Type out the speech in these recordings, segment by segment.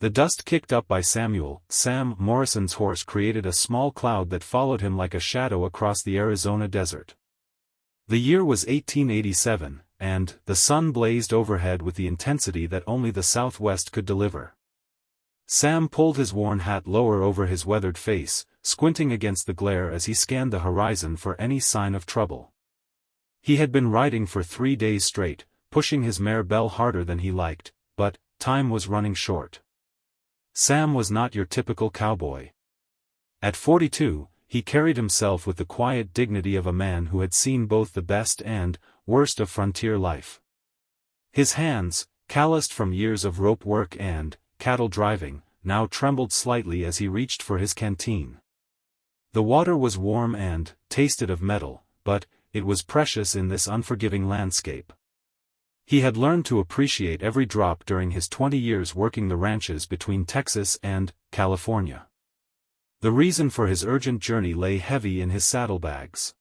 The dust kicked up by Sam Morrison's horse created a small cloud that followed him like a shadow across the Arizona desert. The year was 1887, and the sun blazed overhead with the intensity that only the Southwest could deliver. Sam pulled his worn hat lower over his weathered face, squinting against the glare as he scanned the horizon for any sign of trouble. He had been riding for 3 days straight, pushing his mare Belle harder than he liked, but time was running short. Sam was not your typical cowboy. At 42, he carried himself with the quiet dignity of a man who had seen both the best and worst of frontier life. His hands, calloused from years of rope work and cattle driving, now trembled slightly as he reached for his canteen. The water was warm and tasted of metal, but it was precious in this unforgiving landscape. He had learned to appreciate every drop during his 20 years working the ranches between Texas and California. The reason for his urgent journey lay heavy in his saddlebags.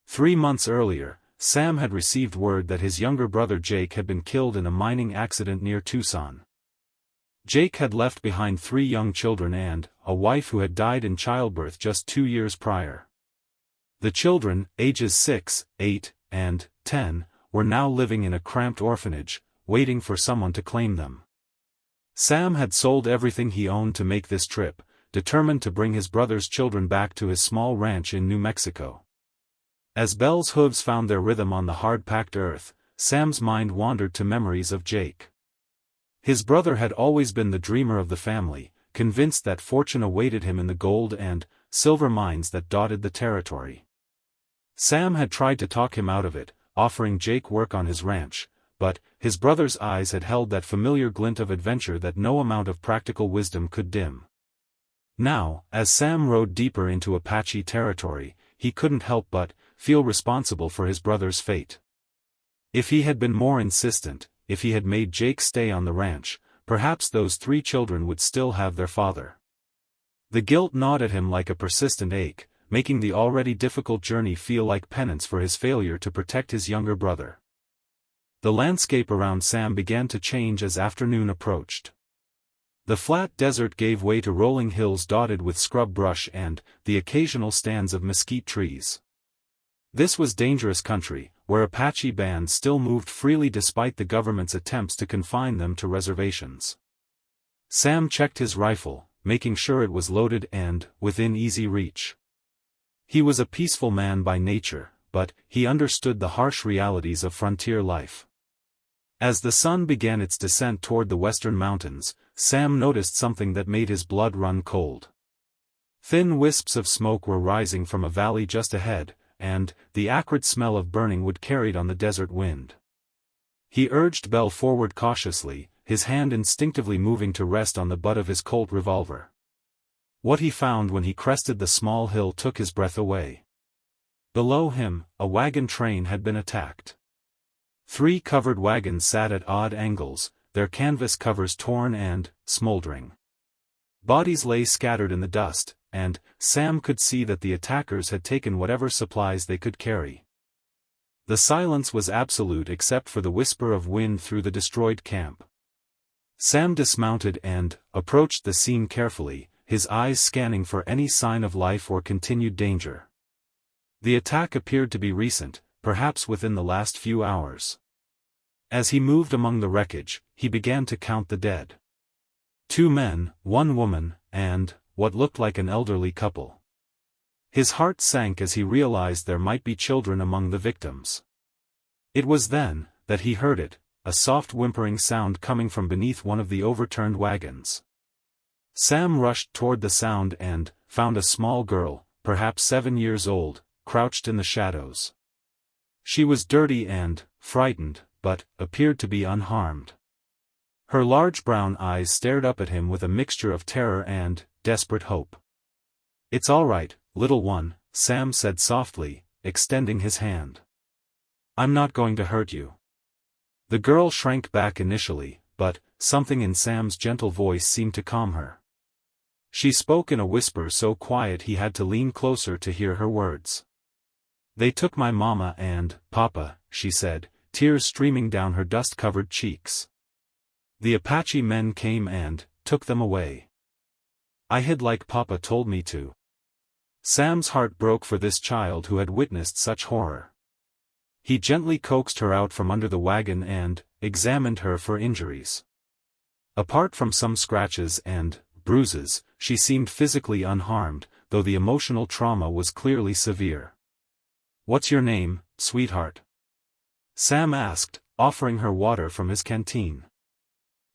3 months earlier, Sam had received word that his younger brother Jake had been killed in a mining accident near Tucson. Jake had left behind 3 young children and a wife who had died in childbirth just 2 years prior. The children, ages 6, 8, and 10, were now living in a cramped orphanage, waiting for someone to claim them. Sam had sold everything he owned to make this trip, determined to bring his brother's children back to his small ranch in New Mexico. As Belle's hooves found their rhythm on the hard-packed earth, Sam's mind wandered to memories of Jake. His brother had always been the dreamer of the family, convinced that fortune awaited him in the gold and silver mines that dotted the territory. Sam had tried to talk him out of it, offering Jake work on his ranch, but his brother's eyes had held that familiar glint of adventure that no amount of practical wisdom could dim. Now, as Sam rode deeper into Apache territory, he couldn't help but feel responsible for his brother's fate. If he had been more insistent, if he had made Jake stay on the ranch, perhaps those 3 children would still have their father. The guilt gnawed at him like a persistent ache, making the already difficult journey feel like penance for his failure to protect his younger brother. The landscape around Sam began to change as afternoon approached. The flat desert gave way to rolling hills dotted with scrub brush and the occasional stands of mesquite trees. This was dangerous country, where Apache bands still moved freely despite the government's attempts to confine them to reservations. Sam checked his rifle, making sure it was loaded and within easy reach. He was a peaceful man by nature, but he understood the harsh realities of frontier life. As the sun began its descent toward the western mountains, Sam noticed something that made his blood run cold. Thin wisps of smoke were rising from a valley just ahead, and the acrid smell of burning wood carried on the desert wind. He urged Belle forward cautiously, his hand instinctively moving to rest on the butt of his Colt revolver. What he found when he crested the small hill took his breath away. Below him, a wagon train had been attacked. 3 covered wagons sat at odd angles, their canvas covers torn and smoldering. Bodies lay scattered in the dust, and Sam could see that the attackers had taken whatever supplies they could carry. The silence was absolute except for the whisper of wind through the destroyed camp. Sam dismounted and approached the scene carefully, his eyes scanning for any sign of life or continued danger. The attack appeared to be recent, perhaps within the last few hours. As he moved among the wreckage, he began to count the dead. 2 men, 1 woman, and what looked like an elderly couple. His heart sank as he realized there might be children among the victims. It was then that he heard it, a soft whimpering sound coming from beneath one of the overturned wagons. Sam rushed toward the sound and found a small girl, perhaps 7 years old, crouched in the shadows. She was dirty and frightened, but appeared to be unharmed. Her large brown eyes stared up at him with a mixture of terror and desperate hope. "It's all right, little one," Sam said softly, extending his hand. "I'm not going to hurt you." The girl shrank back initially, but something in Sam's gentle voice seemed to calm her. She spoke in a whisper so quiet he had to lean closer to hear her words. "They took my mama and papa," she said, tears streaming down her dust-covered cheeks. "The Apache men came and took them away. I hid like Papa told me to. Sam's heart broke for this child who had witnessed such horror. He gently coaxed her out from under the wagon and examined her for injuries. Apart from some scratches and bruises, she seemed physically unharmed, though the emotional trauma was clearly severe. "What's your name, sweetheart?" Sam asked, offering her water from his canteen.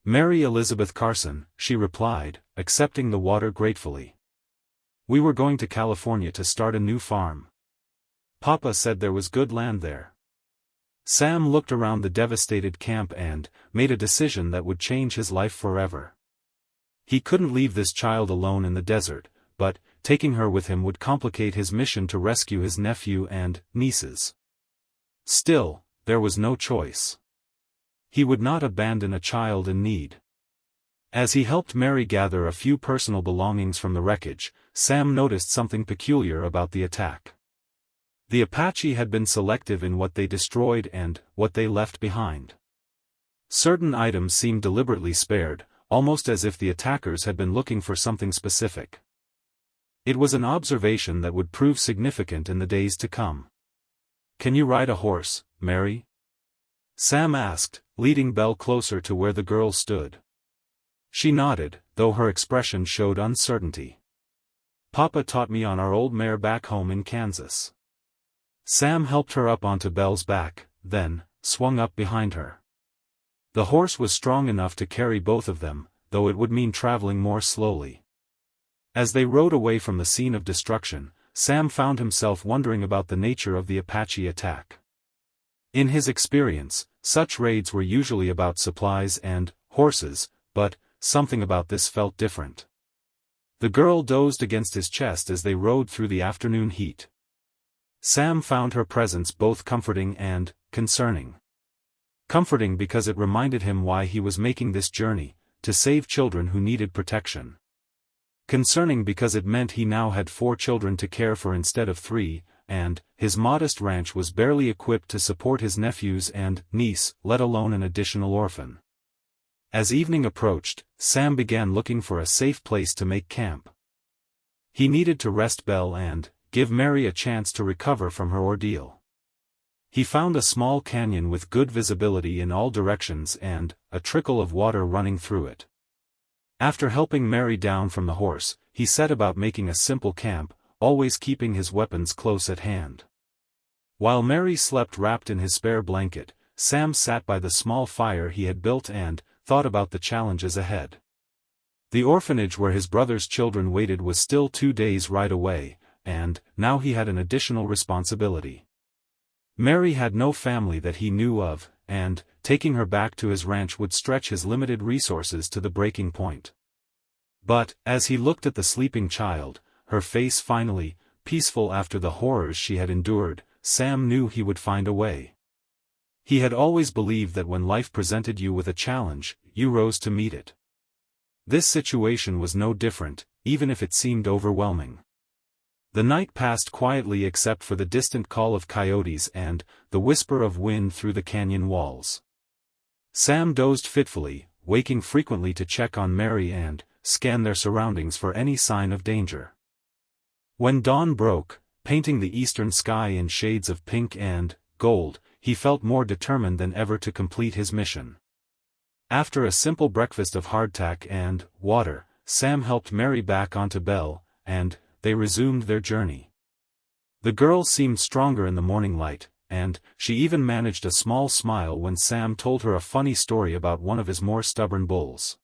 "Mary Elizabeth Carson," she replied, accepting the water gratefully. "We were going to California to start a new farm. Papa said there was good land there." Sam looked around the devastated camp and made a decision that would change his life forever. He couldn't leave this child alone in the desert, but taking her with him would complicate his mission to rescue his nephew and nieces. Still, there was no choice. He would not abandon a child in need. As he helped Mary gather a few personal belongings from the wreckage, Sam noticed something peculiar about the attack. The Apache had been selective in what they destroyed and what they left behind. Certain items seemed deliberately spared, almost as if the attackers had been looking for something specific. It was an observation that would prove significant in the days to come. "Can you ride a horse, Mary?" Sam asked, leading Belle closer to where the girl stood. She nodded, though her expression showed uncertainty. "Papa taught me on our old mare back home in Kansas." Sam helped her up onto Belle's back, then swung up behind her. The horse was strong enough to carry both of them, though it would mean traveling more slowly. As they rode away from the scene of destruction, Sam found himself wondering about the nature of the Apache attack. In his experience, such raids were usually about supplies and horses, but something about this felt different. The girl dozed against his chest as they rode through the afternoon heat. Sam found her presence both comforting and concerning. Comforting because it reminded him why he was making this journey, to save children who needed protection. Concerning because it meant he now had 4 children to care for instead of 3, and his modest ranch was barely equipped to support his nephews and niece, let alone an additional orphan. As evening approached, Sam began looking for a safe place to make camp. He needed to rest Belle and give Mary a chance to recover from her ordeal. He found a small canyon with good visibility in all directions and a trickle of water running through it. After helping Mary down from the horse, he set about making a simple camp, always keeping his weapons close at hand. While Mary slept wrapped in his spare blanket, Sam sat by the small fire he had built and thought about the challenges ahead. The orphanage where his brother's children waited was still 2 days' ride away, and now he had an additional responsibility. Mary had no family that he knew of, and taking her back to his ranch would stretch his limited resources to the breaking point. But, as he looked at the sleeping child, her face finally peaceful after the horrors she had endured, Sam knew he would find a way. He had always believed that when life presented you with a challenge, you rose to meet it. This situation was no different, even if it seemed overwhelming. The night passed quietly except for the distant call of coyotes and the whisper of wind through the canyon walls. Sam dozed fitfully, waking frequently to check on Mary and scan their surroundings for any sign of danger. When dawn broke, painting the eastern sky in shades of pink and gold, he felt more determined than ever to complete his mission. After a simple breakfast of hardtack and water, Sam helped Mary back onto Belle, and they resumed their journey. The girl seemed stronger in the morning light, and she even managed a small smile when Sam told her a funny story about one of his more stubborn bulls.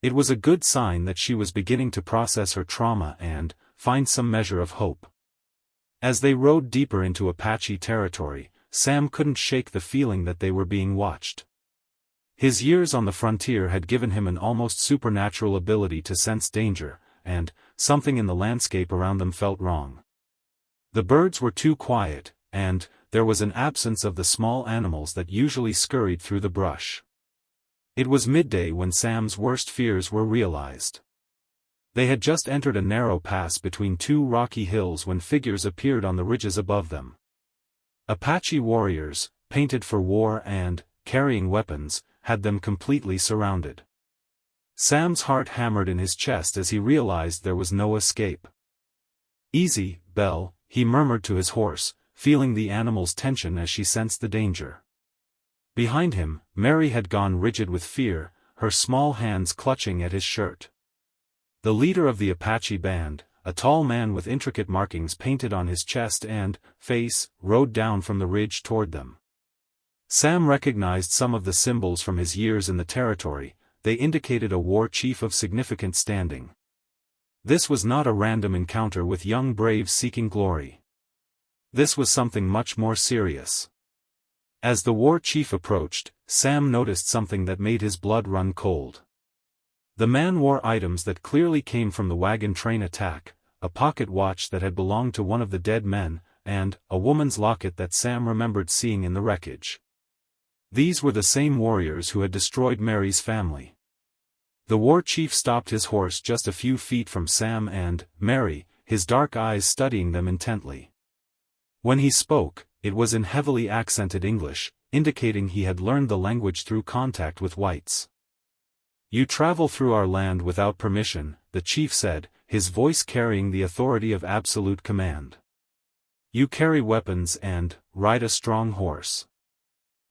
It was a good sign that she was beginning to process her trauma and find some measure of hope. As they rode deeper into Apache territory, Sam couldn't shake the feeling that they were being watched. His years on the frontier had given him an almost supernatural ability to sense danger, and something in the landscape around them felt wrong. The birds were too quiet, and there was an absence of the small animals that usually scurried through the brush. It was midday when Sam's worst fears were realized. They had just entered a narrow pass between 2 rocky hills when figures appeared on the ridges above them. Apache warriors, painted for war and carrying weapons, had them completely surrounded. Sam's heart hammered in his chest as he realized there was no escape. "Easy, Belle," he murmured to his horse, feeling the animal's tension as she sensed the danger. Behind him, Mary had gone rigid with fear, her small hands clutching at his shirt. The leader of the Apache band, a tall man with intricate markings painted on his chest and face, rode down from the ridge toward them. Sam recognized some of the symbols from his years in the territory. They indicated a war chief of significant standing. This was not a random encounter with young braves seeking glory. This was something much more serious. As the war chief approached, Sam noticed something that made his blood run cold. The man wore items that clearly came from the wagon train attack, a pocket watch that had belonged to one of the dead men, and a woman's locket that Sam remembered seeing in the wreckage. These were the same warriors who had destroyed Mary's family. The war chief stopped his horse just a few feet from Sam and Mary, his dark eyes studying them intently. When he spoke, it was in heavily accented English, indicating he had learned the language through contact with whites. "You travel through our land without permission," the chief said, his voice carrying the authority of absolute command. "You carry weapons and ride a strong horse.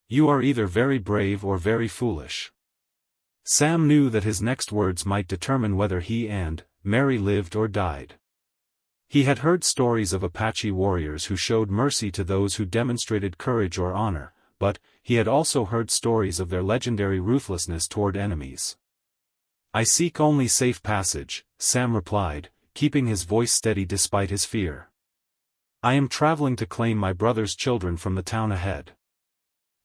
You are either very brave or very foolish." Sam knew that his next words might determine whether he and Mary lived or died. He had heard stories of Apache warriors who showed mercy to those who demonstrated courage or honor, but he had also heard stories of their legendary ruthlessness toward enemies. "I seek only safe passage," Sam replied, keeping his voice steady despite his fear. "I am traveling to claim my brother's children from the town ahead.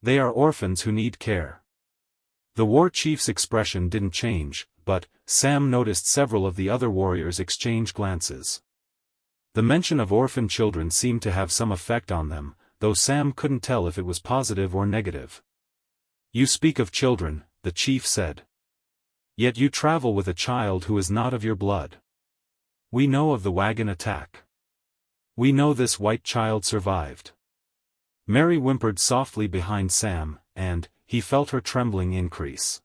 They are orphans who need care." The war chief's expression didn't change, but Sam noticed several of the other warriors exchange glances. The mention of orphan children seemed to have some effect on them, though Sam couldn't tell if it was positive or negative. "You speak of children," the chief said. "Yet you travel with a child who is not of your blood. We know of the wagon attack. We know this white child survived." Mary whimpered softly behind Sam, and he felt her trembling increase.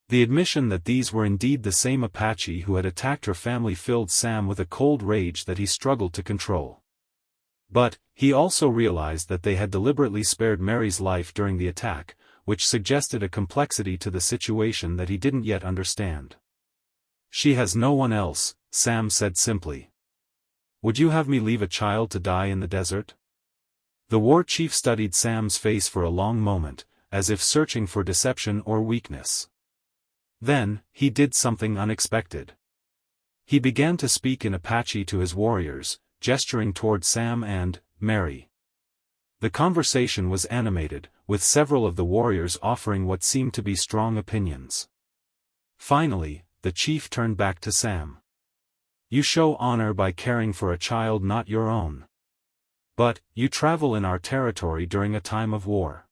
The admission that these were indeed the same Apache who had attacked her family filled Sam with a cold rage that he struggled to control. But he also realized that they had deliberately spared Mary's life during the attack, which suggested a complexity to the situation that he didn't yet understand. "She has no one else," Sam said simply. "Would you have me leave a child to die in the desert?" The war chief studied Sam's face for a long moment, as if searching for deception or weakness. Then, he did something unexpected. He began to speak in Apache to his warriors, gesturing toward Sam and Mary. The conversation was animated, with several of the warriors offering what seemed to be strong opinions. Finally, the chief turned back to Sam. "You show honor by caring for a child not your own. But, you travel in our territory during a time of war.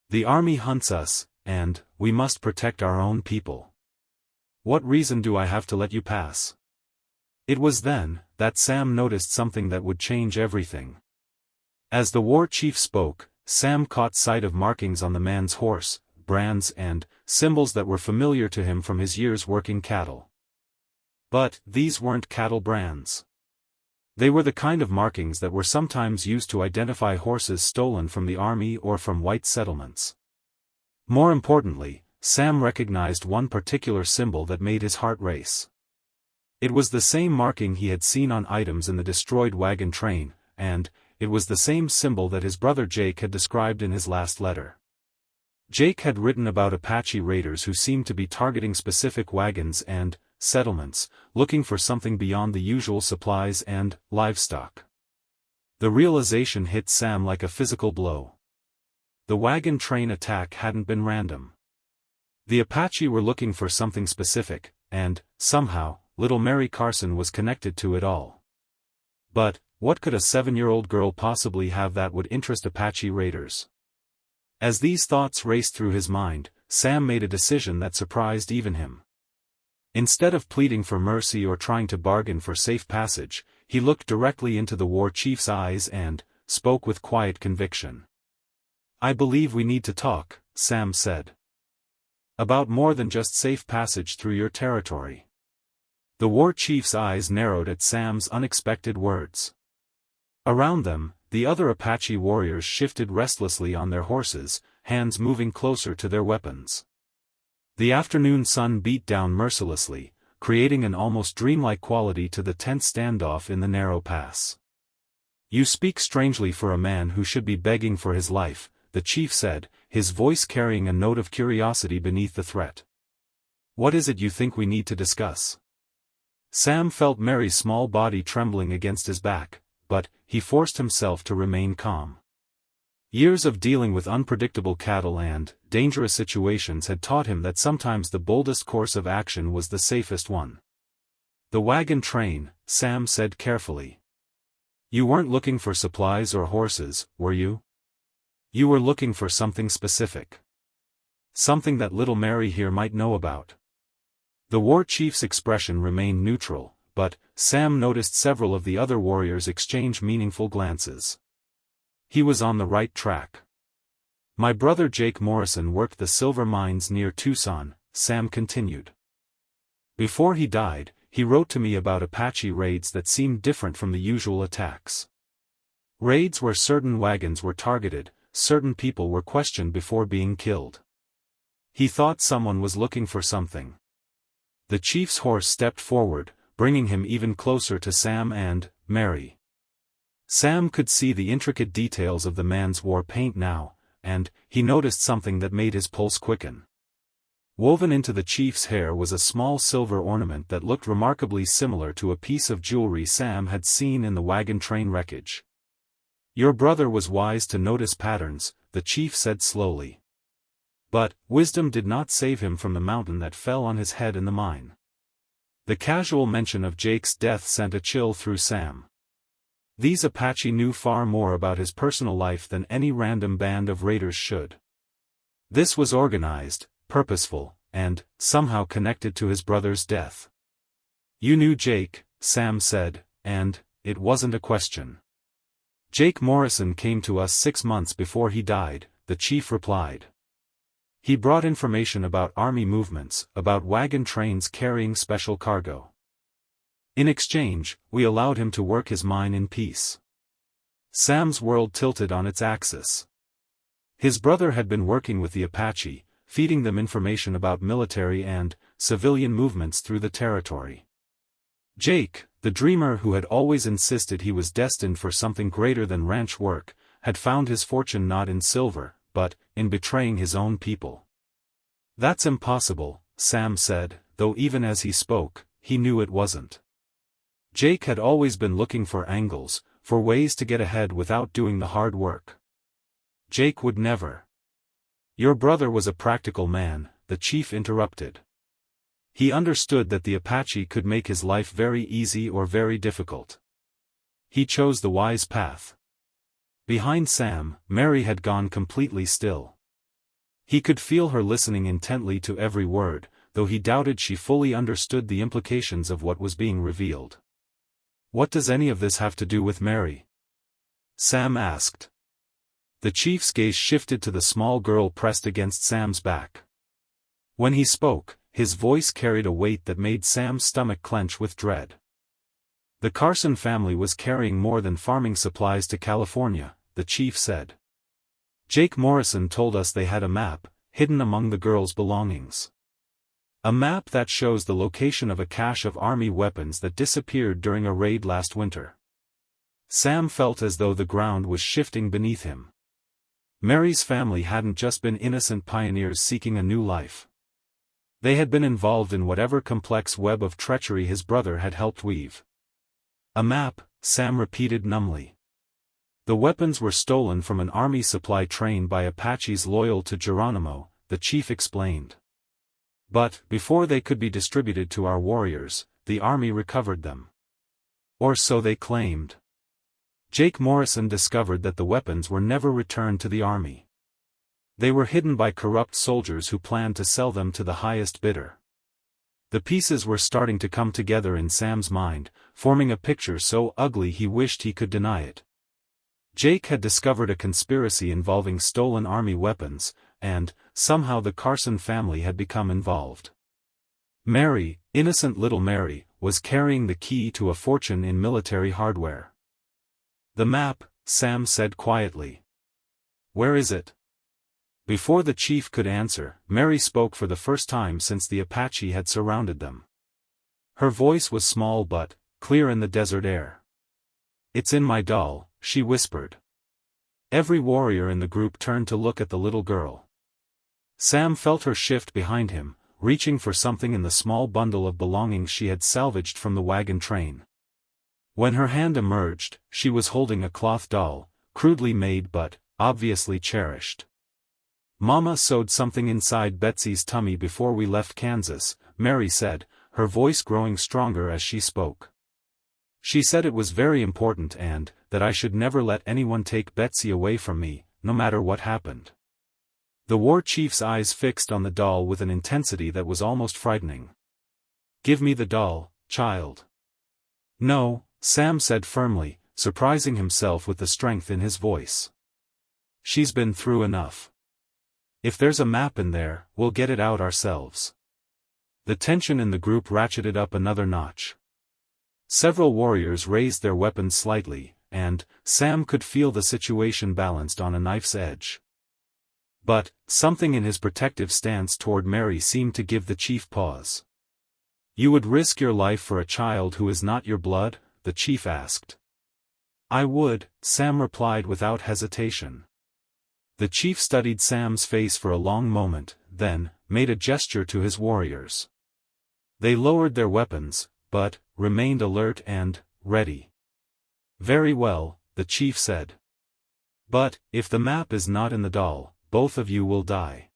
The army hunts us, and we must protect our own people. What reason do I have to let you pass?" It was then that Sam noticed something that would change everything. As the war chief spoke, Sam caught sight of markings on the man's horse, brands and symbols that were familiar to him from his years working cattle. But these weren't cattle brands. They were the kind of markings that were sometimes used to identify horses stolen from the army or from white settlements. More importantly, Sam recognized one particular symbol that made his heart race. It was the same marking he had seen on items in the destroyed wagon train, and it was the same symbol that his brother Jake had described in his last letter. Jake had written about Apache raiders who seemed to be targeting specific wagons and settlements, looking for something beyond the usual supplies and livestock. The realization hit Sam like a physical blow. The wagon train attack hadn't been random. The Apache were looking for something specific, and, somehow, little Mary Carson was connected to it all. But, what could a 7-year-old girl possibly have that would interest Apache raiders? As these thoughts raced through his mind, Sam made a decision that surprised even him. Instead of pleading for mercy or trying to bargain for safe passage, he looked directly into the war chief's eyes and spoke with quiet conviction. "I believe we need to talk," Sam said. About more than just safe passage through your territory. The war chief's eyes narrowed at Sam's unexpected words. Around them, the other Apache warriors shifted restlessly on their horses, hands moving closer to their weapons. The afternoon sun beat down mercilessly, creating an almost dreamlike quality to the tense standoff in the narrow pass. "You speak strangely for a man who should be begging for his life," the chief said, his voice carrying a note of curiosity beneath the threat. "What is it you think we need to discuss?" Sam felt Mary's small body trembling against his back, but he forced himself to remain calm. Years of dealing with unpredictable cattle and dangerous situations had taught him that sometimes the boldest course of action was the safest one. "The wagon train," Sam said carefully. "You weren't looking for supplies or horses, were you? You were looking for something specific. Something that little Mary here might know about." The war chief's expression remained neutral, but Sam noticed several of the other warriors exchange meaningful glances. He was on the right track. "My brother Jake Morrison worked the silver mines near Tucson," Sam continued. "Before he died, he wrote to me about Apache raids that seemed different from the usual attacks. Raids where certain wagons were targeted, certain people were questioned before being killed. He thought someone was looking for something." The chief's horse stepped forward, bringing him even closer to Sam and Mary. Sam could see the intricate details of the man's war paint now, and he noticed something that made his pulse quicken. Woven into the chief's hair was a small silver ornament that looked remarkably similar to a piece of jewelry Sam had seen in the wagon train wreckage. "Your brother was wise to notice patterns," the chief said slowly. "But wisdom did not save him from the mountain that fell on his head in the mine." The casual mention of Jake's death sent a chill through Sam. These Apache knew far more about his personal life than any random band of raiders should. This was organized, purposeful, and somehow connected to his brother's death. "You knew Jake," Sam said, "and it wasn't a question." "Jake Morrison came to us 6 months before he died," the chief replied. "He brought information about army movements, about wagon trains carrying special cargo. In exchange, we allowed him to work his mine in peace." Sam's world tilted on its axis. His brother had been working with the Apache, feeding them information about military and civilian movements through the territory. Jake, the dreamer who had always insisted he was destined for something greater than ranch work, had found his fortune not in silver, but in betraying his own people. "That's impossible," Sam said, though even as he spoke, he knew it wasn't. Jake had always been looking for angles, for ways to get ahead without doing the hard work. Jake would never. "Your brother was a practical man," the chief interrupted. He understood that the Apache could make his life very easy or very difficult. He chose the wise path. Behind Sam, Mary had gone completely still. He could feel her listening intently to every word, though he doubted she fully understood the implications of what was being revealed. "What does any of this have to do with Mary?" Sam asked. The chief's gaze shifted to the small girl pressed against Sam's back. When he spoke, his voice carried a weight that made Sam's stomach clench with dread. "The Carson family was carrying more than farming supplies to California," the chief said. "Jake Morrison told us they had a map, hidden among the girl's belongings. A map that shows the location of a cache of army weapons that disappeared during a raid last winter." Sam felt as though the ground was shifting beneath him. Mary's family hadn't just been innocent pioneers seeking a new life. They had been involved in whatever complex web of treachery his brother had helped weave. "A map," Sam repeated numbly. "The weapons were stolen from an army supply train by Apaches loyal to Geronimo," the chief explained. "But before they could be distributed to our warriors, the army recovered them. Or so they claimed. Jake Morrison discovered that the weapons were never returned to the army. They were hidden by corrupt soldiers who planned to sell them to the highest bidder." The pieces were starting to come together in Sam's mind, forming a picture so ugly he wished he could deny it. Jake had discovered a conspiracy involving stolen army weapons, and, somehow the Carson family had become involved. Mary, innocent little Mary, was carrying the key to a fortune in military hardware. "The map," Sam said quietly. "Where is it?" Before the chief could answer, Mary spoke for the first time since the Apache had surrounded them. Her voice was small but clear in the desert air. "It's in my doll," she whispered. Every warrior in the group turned to look at the little girl. Sam felt her shift behind him, reaching for something in the small bundle of belongings she had salvaged from the wagon train. When her hand emerged, she was holding a cloth doll, crudely made but obviously cherished. "Mama sewed something inside Betsy's tummy before we left Kansas," Mary said, her voice growing stronger as she spoke. "She said it was very important and that I should never let anyone take Betsy away from me, no matter what happened." The war chief's eyes fixed on the doll with an intensity that was almost frightening. "Give me the doll, child." "No," Sam said firmly, surprising himself with the strength in his voice. "She's been through enough. If there's a map in there, we'll get it out ourselves." The tension in the group ratcheted up another notch. Several warriors raised their weapons slightly, and Sam could feel the situation balanced on a knife's edge. But something in his protective stance toward Mary seemed to give the chief pause. "You would risk your life for a child who is not your blood?" the chief asked. "I would," Sam replied without hesitation. The chief studied Sam's face for a long moment, then made a gesture to his warriors. They lowered their weapons, but remained alert and ready. "Very well," the chief said. "But if the map is not in the doll, both of you will die."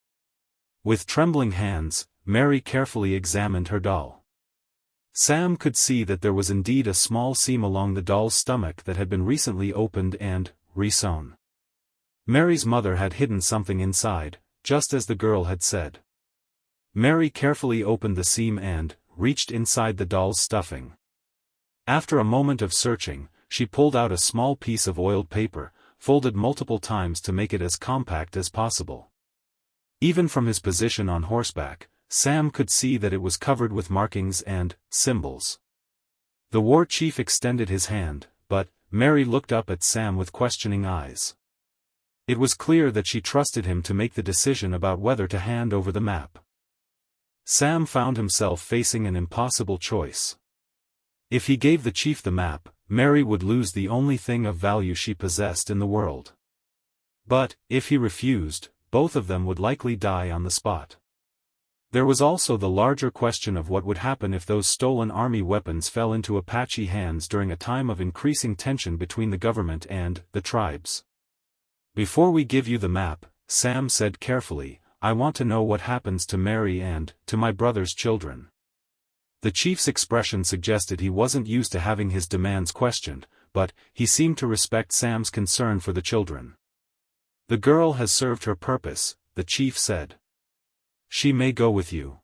With trembling hands, Mary carefully examined her doll. Sam could see that there was indeed a small seam along the doll's stomach that had been recently opened and resewn. Mary's mother had hidden something inside, just as the girl had said. Mary carefully opened the seam and reached inside the doll's stuffing. After a moment of searching, she pulled out a small piece of oiled paper, folded multiple times to make it as compact as possible. Even from his position on horseback, Sam could see that it was covered with markings and symbols. The war chief extended his hand, but Mary looked up at Sam with questioning eyes. It was clear that she trusted him to make the decision about whether to hand over the map. Sam found himself facing an impossible choice. If he gave the chief the map, Mary would lose the only thing of value she possessed in the world. But, if he refused, both of them would likely die on the spot. There was also the larger question of what would happen if those stolen army weapons fell into Apache hands during a time of increasing tension between the government and the tribes. "Before we give you the map," Sam said carefully, "I want to know what happens to Mary and to my brother's children." The chief's expression suggested he wasn't used to having his demands questioned, but he seemed to respect Sam's concern for the children. "The girl has served her purpose," the chief said. "She may go with you.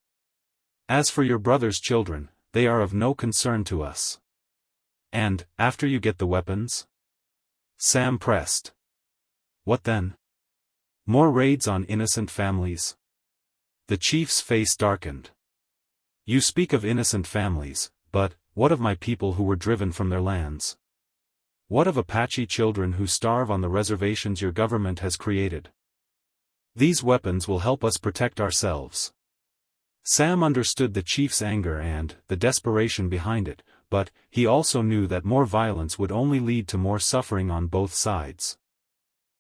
As for your brother's children, they are of no concern to us." "And, after you get the weapons?" Sam pressed. "What then? More raids on innocent families?" The chief's face darkened. "You speak of innocent families, but what of my people who were driven from their lands? What of Apache children who starve on the reservations your government has created? These weapons will help us protect ourselves." Sam understood the chief's anger and the desperation behind it, but he also knew that more violence would only lead to more suffering on both sides.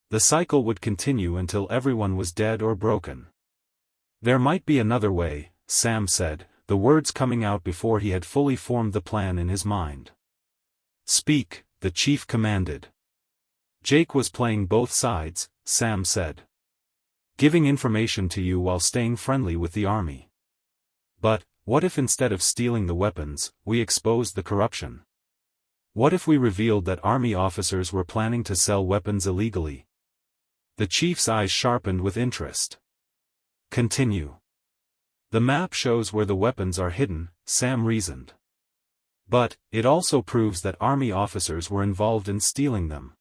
The cycle would continue until everyone was dead or broken. "There might be another way," Sam said, the words coming out before he had fully formed the plan in his mind. "Speak," the chief commanded. "Jake was playing both sides," Sam said. "Giving information to you while staying friendly with the army. But, what if instead of stealing the weapons, we exposed the corruption? What if we revealed that army officers were planning to sell weapons illegally?" The chief's eyes sharpened with interest. "Continue." "The map shows where the weapons are hidden," Sam reasoned. "But, it also proves that army officers were involved in stealing them.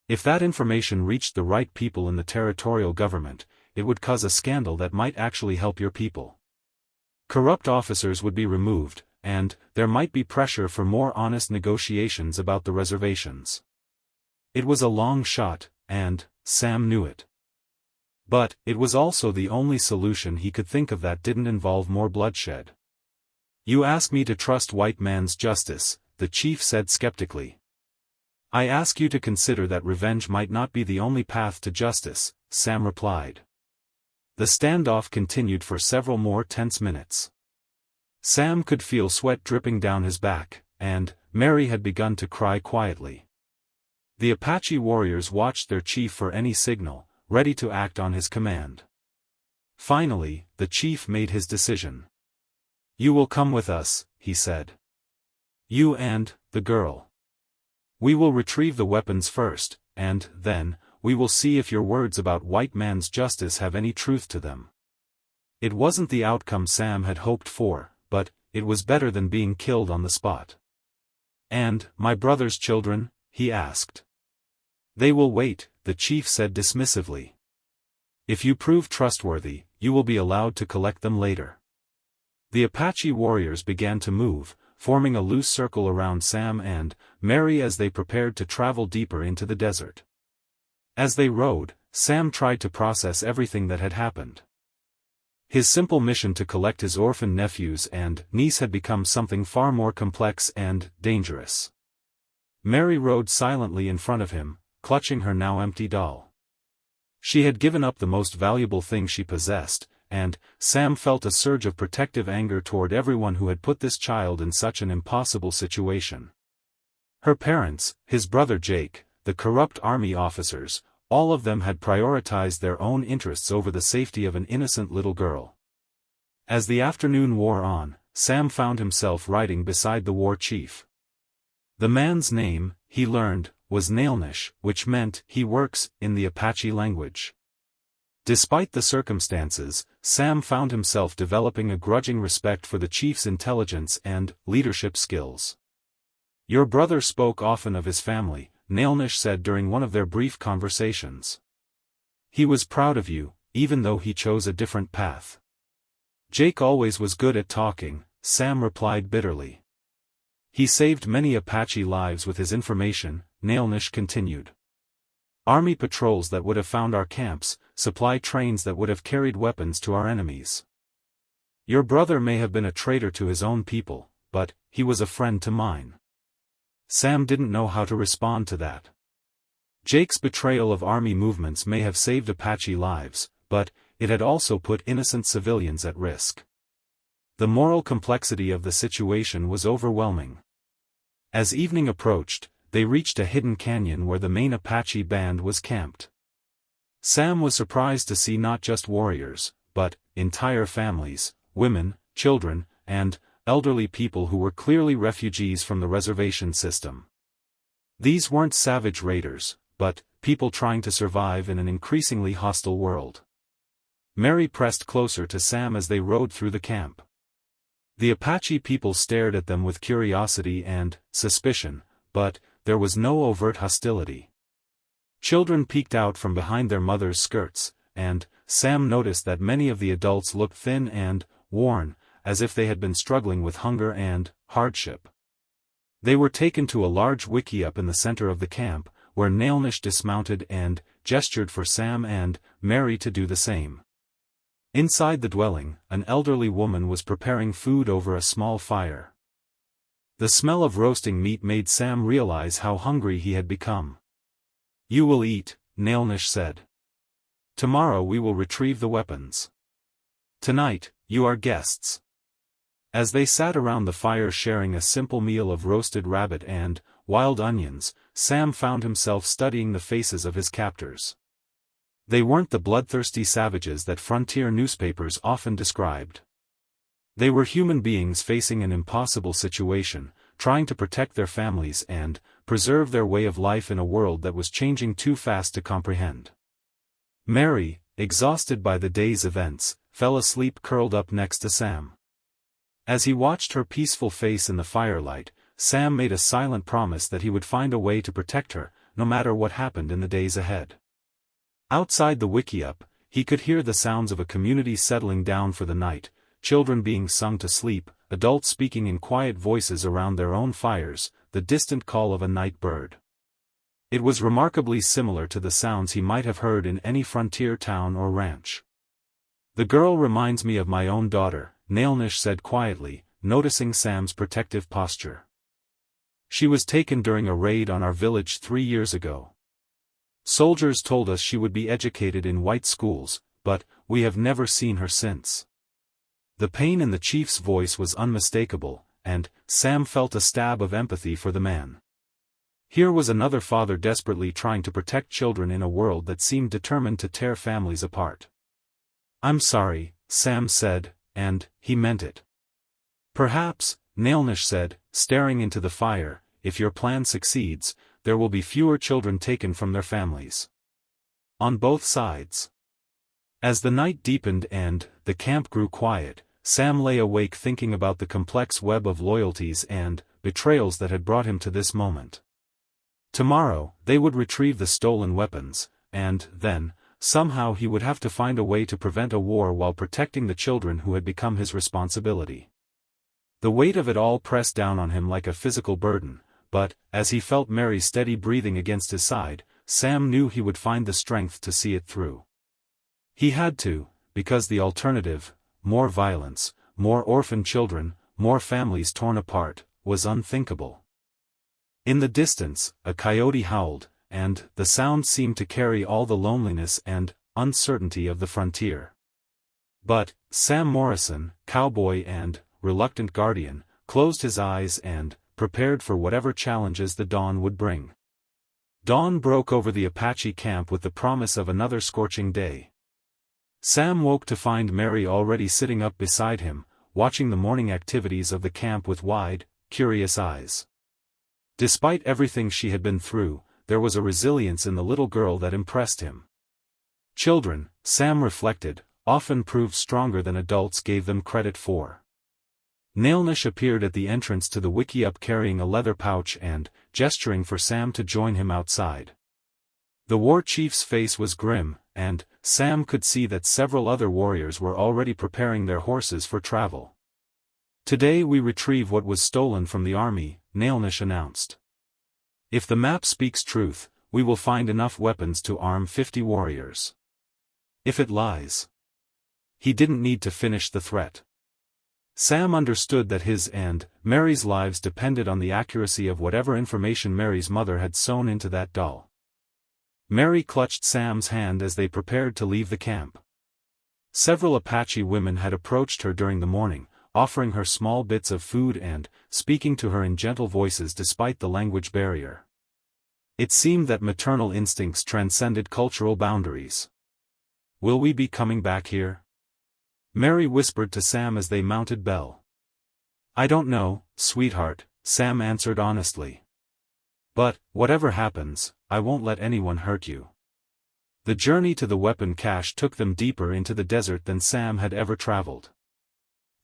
If that information reached the right people in the territorial government, it would cause a scandal that might actually help your people. Corrupt officers would be removed, and there might be pressure for more honest negotiations about the reservations. It was a long shot, and Sam knew it. But it was also the only solution he could think of that didn't involve more bloodshed. "You ask me to trust white man's justice," the chief said skeptically. "I ask you to consider that revenge might not be the only path to justice," Sam replied. The standoff continued for several more tense minutes. Sam could feel sweat dripping down his back, and Mary had begun to cry quietly. The Apache warriors watched their chief for any signal, ready to act on his command. Finally, the chief made his decision. "You will come with us," he said. "You and the girl. We will retrieve the weapons first, and then we will see if your words about white man's justice have any truth to them." It wasn't the outcome Sam had hoped for, but it was better than being killed on the spot. "And my brother's children?" he asked. "They will wait," the chief said dismissively. "If you prove trustworthy, you will be allowed to collect them later." The Apache warriors began to move, forming a loose circle around Sam and Mary as they prepared to travel deeper into the desert. As they rode, Sam tried to process everything that had happened. His simple mission to collect his orphaned nephews and niece had become something far more complex and dangerous. Mary rode silently in front of him, clutching her now empty doll. She had given up the most valuable thing she possessed, and Sam felt a surge of protective anger toward everyone who had put this child in such an impossible situation. Her parents, his brother Jake, the corrupt army officers, all of them had prioritized their own interests over the safety of an innocent little girl. As the afternoon wore on, Sam found himself riding beside the war chief. The man's name, he learned, was Nailnish, which meant he works in the Apache language. Despite the circumstances, Sam found himself developing a grudging respect for the chief's intelligence and leadership skills. "Your brother spoke often of his family," Nailnish said during one of their brief conversations. "He was proud of you, even though he chose a different path." "Jake always was good at talking," Sam replied bitterly. "He saved many Apache lives with his information," Nailnish continued. "Army patrols that would have found our camps, supply trains that would have carried weapons to our enemies. Your brother may have been a traitor to his own people, but he was a friend to mine." Sam didn't know how to respond to that. Jake's betrayal of army movements may have saved Apache lives, but it had also put innocent civilians at risk. The moral complexity of the situation was overwhelming. As evening approached, they reached a hidden canyon where the main Apache band was camped. Sam was surprised to see not just warriors, but entire families, women, children, and elderly people who were clearly refugees from the reservation system. These weren't savage raiders, but people trying to survive in an increasingly hostile world. Mary pressed closer to Sam as they rode through the camp. The Apache people stared at them with curiosity and suspicion, but there was no overt hostility. Children peeked out from behind their mothers' skirts, and Sam noticed that many of the adults looked thin and worn, as if they had been struggling with hunger and hardship. They were taken to a large wickiup in the center of the camp, where Nailnish dismounted and gestured for Sam and Mary to do the same. Inside the dwelling, an elderly woman was preparing food over a small fire. The smell of roasting meat made Sam realize how hungry he had become. "You will eat," Nailnish said. "Tomorrow we will retrieve the weapons. Tonight, you are guests." As they sat around the fire sharing a simple meal of roasted rabbit and wild onions, Sam found himself studying the faces of his captors. They weren't the bloodthirsty savages that frontier newspapers often described. They were human beings facing an impossible situation, trying to protect their families and preserve their way of life in a world that was changing too fast to comprehend. Mary, exhausted by the day's events, fell asleep curled up next to Sam. As he watched her peaceful face in the firelight, Sam made a silent promise that he would find a way to protect her, no matter what happened in the days ahead. Outside the wickiup, he could hear the sounds of a community settling down for the night, children being sung to sleep, adults speaking in quiet voices around their own fires, the distant call of a night bird. It was remarkably similar to the sounds he might have heard in any frontier town or ranch. "The girl reminds me of my own daughter," Nailnish said quietly, noticing Sam's protective posture. "She was taken during a raid on our village 3 years ago. Soldiers told us she would be educated in white schools, but we have never seen her since." The pain in the chief's voice was unmistakable, and Sam felt a stab of empathy for the man. Here was another father desperately trying to protect children in a world that seemed determined to tear families apart. "I'm sorry," Sam said, and he meant it. "Perhaps," Nailnish said, staring into the fire, "if your plan succeeds, there will be fewer children taken from their families. On both sides." As the night deepened and the camp grew quiet, Sam lay awake thinking about the complex web of loyalties and betrayals that had brought him to this moment. Tomorrow, they would retrieve the stolen weapons, and then, somehow he would have to find a way to prevent a war while protecting the children who had become his responsibility. The weight of it all pressed down on him like a physical burden, but, as he felt Mary's steady breathing against his side, Sam knew he would find the strength to see it through. He had to, because the alternative, more violence, more orphan children, more families torn apart, was unthinkable. In the distance, a coyote howled, and the sound seemed to carry all the loneliness and uncertainty of the frontier. But Sam Morrison, cowboy and reluctant guardian, closed his eyes and prepared for whatever challenges the dawn would bring. Dawn broke over the Apache camp with the promise of another scorching day. Sam woke to find Mary already sitting up beside him, watching the morning activities of the camp with wide, curious eyes. Despite everything she had been through, there was a resilience in the little girl that impressed him. Children, Sam reflected, often proved stronger than adults gave them credit for. Nailnish appeared at the entrance to the wickiup carrying a leather pouch and gesturing for Sam to join him outside. The war chief's face was grim, and Sam could see that several other warriors were already preparing their horses for travel. "Today we retrieve what was stolen from the army," Nailnish announced. "If the map speaks truth, we will find enough weapons to arm 50 warriors. If it lies..." He didn't need to finish the threat. Sam understood that his and Mary's lives depended on the accuracy of whatever information Mary's mother had sewn into that doll. Mary clutched Sam's hand as they prepared to leave the camp. Several Apache women had approached her during the morning, offering her small bits of food and speaking to her in gentle voices despite the language barrier. It seemed that maternal instincts transcended cultural boundaries. "Will we be coming back here?" Mary whispered to Sam as they mounted Belle. "I don't know, sweetheart," Sam answered honestly. "But, whatever happens, I won't let anyone hurt you." The journey to the weapon cache took them deeper into the desert than Sam had ever traveled.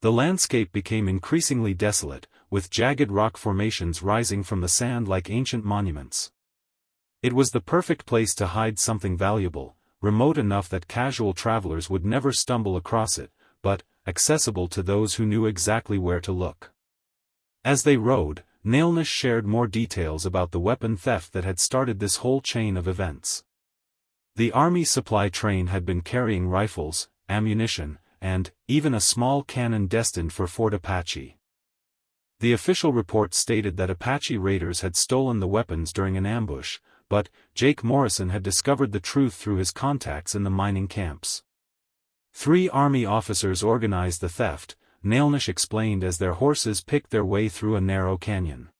The landscape became increasingly desolate, with jagged rock formations rising from the sand like ancient monuments. It was the perfect place to hide something valuable, remote enough that casual travelers would never stumble across it, but accessible to those who knew exactly where to look. As they rode, Nailnish shared more details about the weapon theft that had started this whole chain of events. The army supply train had been carrying rifles, ammunition, and even a small cannon destined for Fort Apache. The official report stated that Apache raiders had stolen the weapons during an ambush, but Jake Morrison had discovered the truth through his contacts in the mining camps. 3 army officers organized the theft, Nailnish explained as their horses picked their way through a narrow canyon.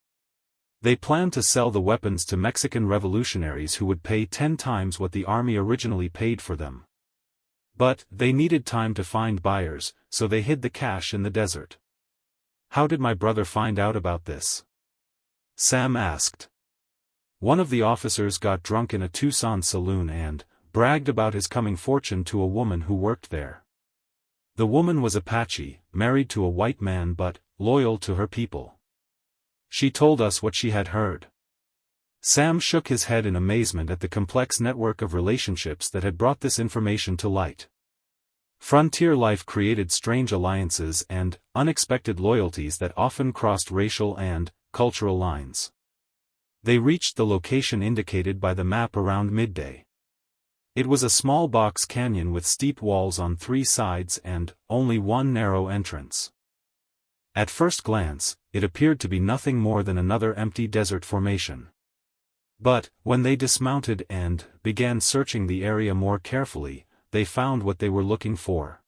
They planned to sell the weapons to Mexican revolutionaries who would pay 10 times what the army originally paid for them. But they needed time to find buyers, so they hid the cash in the desert. "How did my brother find out about this?" Sam asked. "One of the officers got drunk in a Tucson saloon and bragged about his coming fortune to a woman who worked there. The woman was Apache, married to a white man but loyal to her people. She told us what she had heard." Sam shook his head in amazement at the complex network of relationships that had brought this information to light. Frontier life created strange alliances and unexpected loyalties that often crossed racial and cultural lines. They reached the location indicated by the map around midday. It was a small box canyon with steep walls on 3 sides and only one narrow entrance. At first glance, it appeared to be nothing more than another empty desert formation. But, when they dismounted and began searching the area more carefully, they found what they were looking for.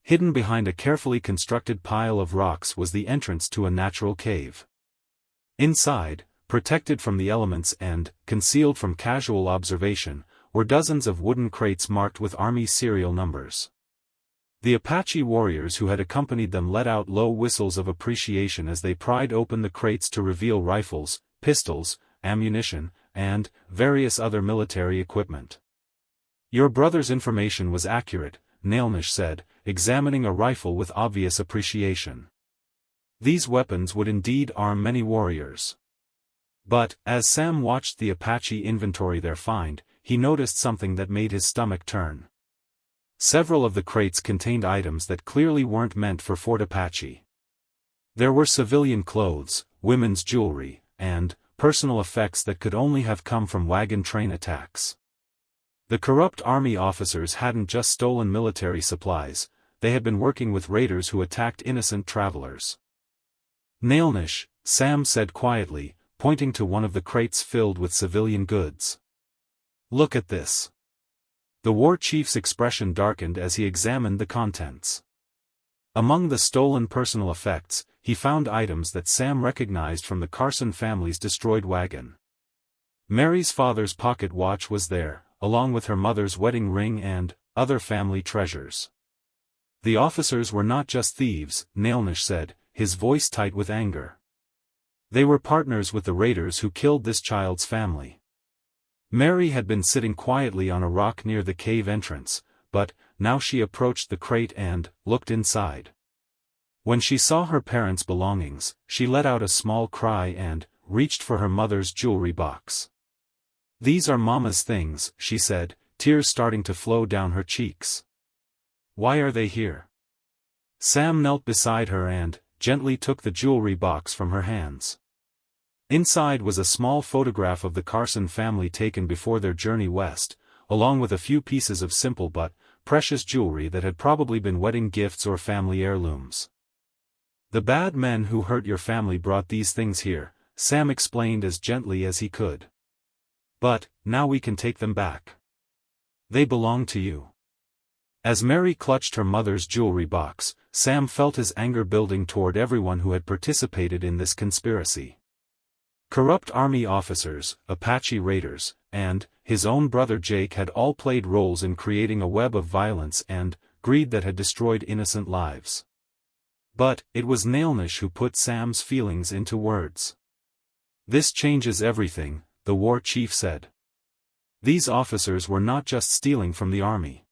Hidden behind a carefully constructed pile of rocks was the entrance to a natural cave. Inside, protected from the elements and concealed from casual observation, were dozens of wooden crates marked with Army serial numbers. The Apache warriors who had accompanied them let out low whistles of appreciation as they pried open the crates to reveal rifles, pistols, ammunition, and various other military equipment. "Your brother's information was accurate," Nailnish said, examining a rifle with obvious appreciation. These weapons would indeed arm many warriors. But, as Sam watched the Apache inventory their find, he noticed something that made his stomach turn. Several of the crates contained items that clearly weren't meant for Fort Apache. There were civilian clothes, women's jewelry, and personal effects that could only have come from wagon train attacks. The corrupt army officers hadn't just stolen military supplies, they had been working with raiders who attacked innocent travelers. "Nailnish," Sam said quietly, pointing to one of the crates filled with civilian goods. "Look at this." The war chief's expression darkened as he examined the contents. Among the stolen personal effects, he found items that Sam recognized from the Carson family's destroyed wagon. Mary's father's pocket watch was there, along with her mother's wedding ring and other family treasures. "The officers were not just thieves," Nailnish said, his voice tight with anger. "They were partners with the raiders who killed this child's family." Mary had been sitting quietly on a rock near the cave entrance, but now she approached the crate and looked inside. When she saw her parents' belongings, she let out a small cry and reached for her mother's jewelry box. "These are Mama's things," she said, tears starting to flow down her cheeks. "Why are they here?" Sam knelt beside her and gently took the jewelry box from her hands. Inside was a small photograph of the Carson family taken before their journey west, along with a few pieces of simple but precious jewelry that had probably been wedding gifts or family heirlooms. "The bad men who hurt your family brought these things here," Sam explained as gently as he could. "But, now we can take them back. They belong to you." As Mary clutched her mother's jewelry box, Sam felt his anger building toward everyone who had participated in this conspiracy. Corrupt army officers, Apache raiders, and his own brother Jake had all played roles in creating a web of violence and greed that had destroyed innocent lives. But it was Nailnish who put Sam's feelings into words. "This changes everything," the war chief said. "These officers were not just stealing from the army.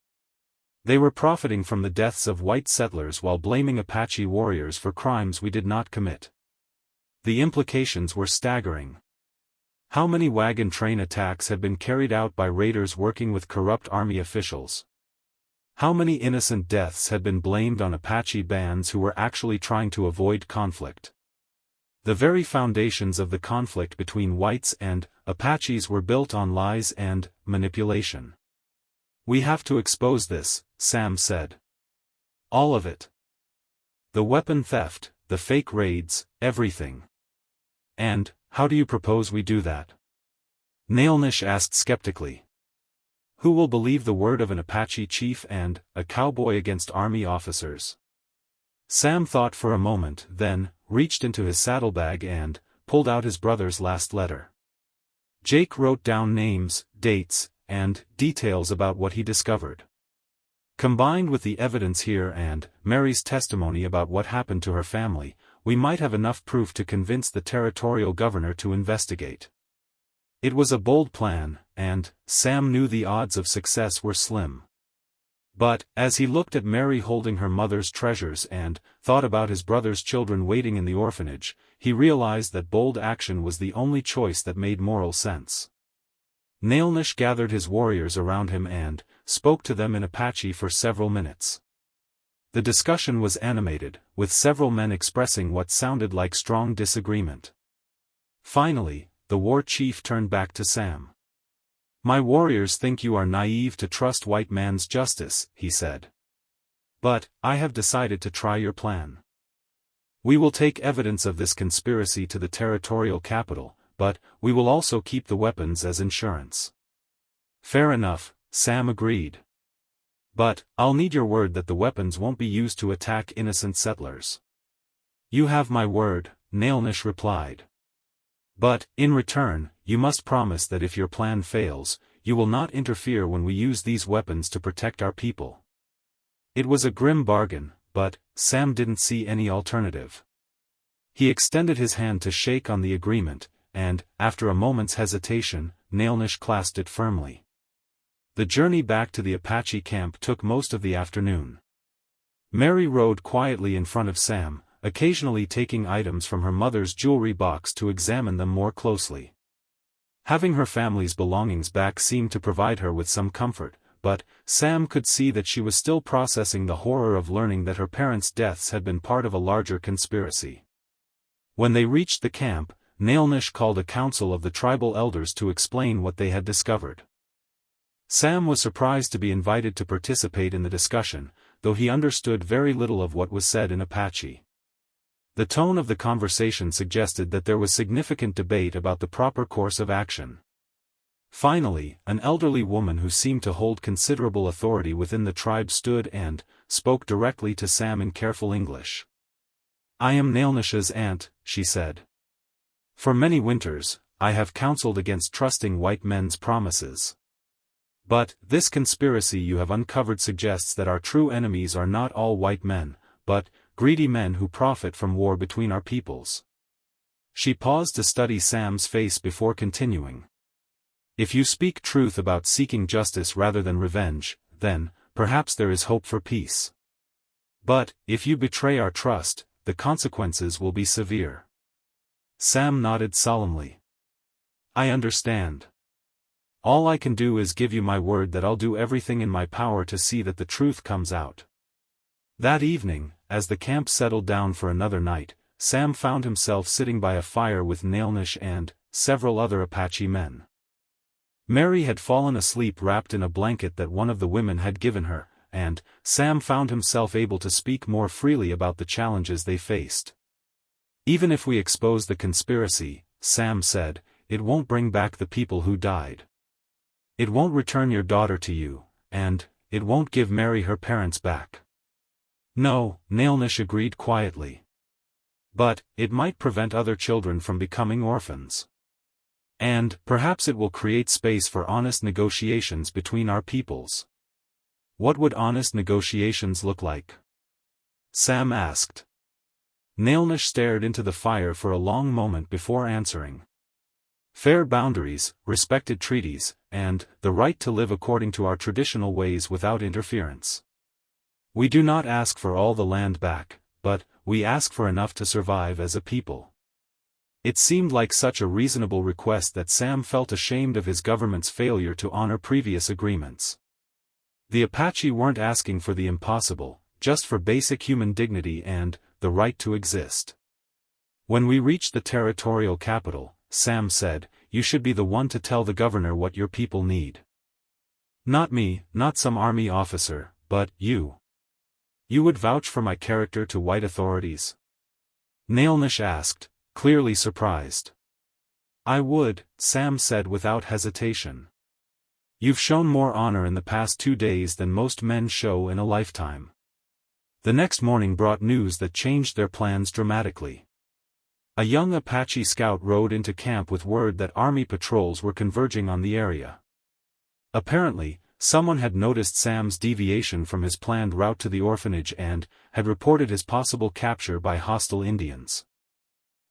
They were profiting from the deaths of white settlers while blaming Apache warriors for crimes we did not commit." The implications were staggering. How many wagon train attacks had been carried out by raiders working with corrupt army officials? How many innocent deaths had been blamed on Apache bands who were actually trying to avoid conflict? The very foundations of the conflict between whites and Apaches were built on lies and manipulation. "We have to expose this," Sam said. "All of it. The weapon theft, the fake raids, everything." "And how do you propose we do that?" Nailnish asked skeptically. "Who will believe the word of an Apache chief and a cowboy against army officers?" Sam thought for a moment, then reached into his saddlebag and pulled out his brother's last letter. Jake wrote down names, dates, and details about what he discovered. Combined with the evidence here and Mary's testimony about what happened to her family, we might have enough proof to convince the territorial governor to investigate. It was a bold plan, and Sam knew the odds of success were slim. But, as he looked at Mary holding her mother's treasures and thought about his brother's children waiting in the orphanage, he realized that bold action was the only choice that made moral sense. Nailnish gathered his warriors around him and spoke to them in Apache for several minutes. The discussion was animated, with several men expressing what sounded like strong disagreement. Finally, the war chief turned back to Sam. "My warriors think you are naive to trust white man's justice," he said. "But, I have decided to try your plan. We will take evidence of this conspiracy to the territorial capital, but we will also keep the weapons as insurance." "Fair enough," Sam agreed. "But, I'll need your word that the weapons won't be used to attack innocent settlers." "You have my word," Nailnish replied. "But, in return, you must promise that if your plan fails, you will not interfere when we use these weapons to protect our people." It was a grim bargain, but Sam didn't see any alternative. He extended his hand to shake on the agreement, and, after a moment's hesitation, Nailnish clasped it firmly. The journey back to the Apache camp took most of the afternoon. Mary rode quietly in front of Sam, occasionally taking items from her mother's jewelry box to examine them more closely. Having her family's belongings back seemed to provide her with some comfort, but Sam could see that she was still processing the horror of learning that her parents' deaths had been part of a larger conspiracy. When they reached the camp, Nailnish called a council of the tribal elders to explain what they had discovered. Sam was surprised to be invited to participate in the discussion, though he understood very little of what was said in Apache. The tone of the conversation suggested that there was significant debate about the proper course of action. Finally, an elderly woman who seemed to hold considerable authority within the tribe stood and spoke directly to Sam in careful English. "I am Nailnish's aunt," she said. "For many winters, I have counseled against trusting white men's promises. But, this conspiracy you have uncovered suggests that our true enemies are not all white men, but greedy men who profit from war between our peoples." She paused to study Sam's face before continuing. "If you speak truth about seeking justice rather than revenge, then, perhaps there is hope for peace. But, if you betray our trust, the consequences will be severe." Sam nodded solemnly. "I understand. All I can do is give you my word that I'll do everything in my power to see that the truth comes out." That evening, as the camp settled down for another night, Sam found himself sitting by a fire with Nailnish and several other Apache men. Mary had fallen asleep wrapped in a blanket that one of the women had given her, and Sam found himself able to speak more freely about the challenges they faced. "Even if we expose the conspiracy," Sam said, "it won't bring back the people who died. It won't return your daughter to you, and it won't give Mary her parents back." "No," Nailnish agreed quietly. "But, it might prevent other children from becoming orphans. And, perhaps it will create space for honest negotiations between our peoples." "What would honest negotiations look like?" Sam asked. Nailnish stared into the fire for a long moment before answering. "Fair boundaries, respected treaties, and the right to live according to our traditional ways without interference. We do not ask for all the land back, but we ask for enough to survive as a people." It seemed like such a reasonable request that Sam felt ashamed of his government's failure to honor previous agreements. The Apache weren't asking for the impossible, just for basic human dignity and the right to exist. "When we reach the territorial capital," Sam said, "you should be the one to tell the governor what your people need. Not me, not some army officer, but you. You would vouch for my character to white authorities?" Nailnish asked, clearly surprised. "I would," Sam said without hesitation. "You've shown more honor in the past 2 days than most men show in a lifetime." The next morning brought news that changed their plans dramatically. A young Apache scout rode into camp with word that army patrols were converging on the area. Apparently, someone had noticed Sam's deviation from his planned route to the orphanage and had reported his possible capture by hostile Indians.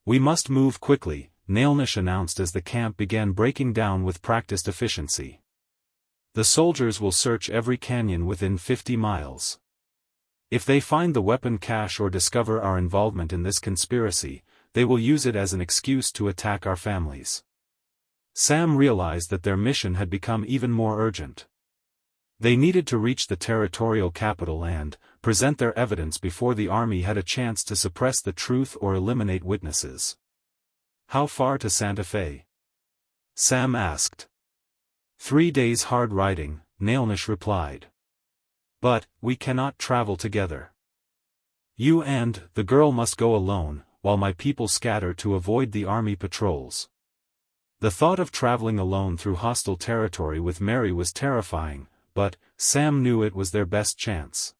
"We must move quickly," Nailnish announced as the camp began breaking down with practiced efficiency. The soldiers will search every canyon within 50 miles. If they find the weapon cache or discover our involvement in this conspiracy, they will use it as an excuse to attack our families. Sam realized that their mission had become even more urgent. They needed to reach the territorial capital and present their evidence before the army had a chance to suppress the truth or eliminate witnesses. How far to Santa Fe? Sam asked. 3 days hard riding, Nailnish replied. But, we cannot travel together. You and the girl must go alone, while my people scatter to avoid the army patrols. The thought of traveling alone through hostile territory with Mary was terrifying, but Sam knew it was their best chance.